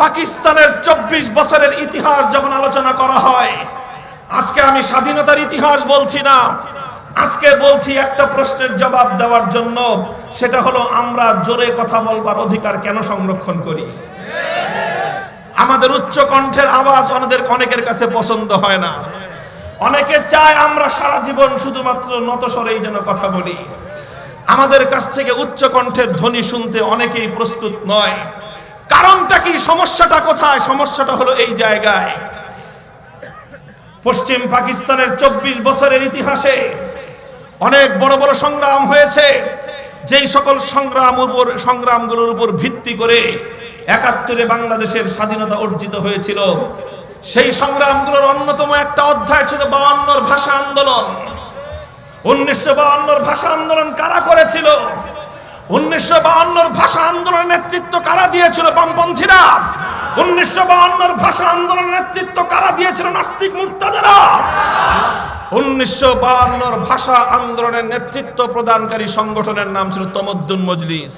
পাকিস্তানের 24 বছরের ইতিহাস যখন আলোচনা করা হয়, আজকে আমি স্বাধীনতার ইতিহাস বলছি না, আজকে বলছি একটা প্রশ্নের জবাব দেওয়ার জন্য, সেটা হলো আমরা জোরে কথা বলবার অধিকার কেন সংরক্ষণ করি? আমাদের উচ্চ কণ্ঠের আওয়াজ অনেকের কাছে পছন্দ হয় না। অনেকে চায় আমরা সারা জীবন শুধুমাত্র নতস্বরেই যেন কথা বলি। আমাদের কাছ থেকে উচ্চ কণ্ঠের ধ্বনি শুনতে অনেকেই প্রস্তুত নয়। কারণটা কি? সমস্যাটা কোথায়? সমস্যাটা হলো এই জায়গায়। পশ্চিম পাকিস্তানের 24 বছরের ইতিহাসে অনেক বড় বড় সংগ্রাম হয়েছে। যেই সকল সংগ্রামগুলোর উপর ভিত্তি করে 71-এ বাংলাদেশের স্বাধীনতা অর্জিত হয়েছিল, সেই সংগ্রামগুলোর অন্যতম একটা অধ্যায় ছিল 52-র ভাষা আন্দোলন। 1952-র ভাষা আন্দোলন কারা করেছিল? 1952-র ভাষা আন্দোলনের নেতৃত্ব কারা দিয়েছিল? বামপন্থীরা। 1952-র ভাষা আন্দোলনের নেতৃত্ব কারা দিয়েছিল? নাস্তিক মুর্তাজারা। 1952-র ভাষা আন্দোলনের নেতৃত্ব প্রদানকারী সংগঠনের নাম ছিল তমদ্দুন মজলিস।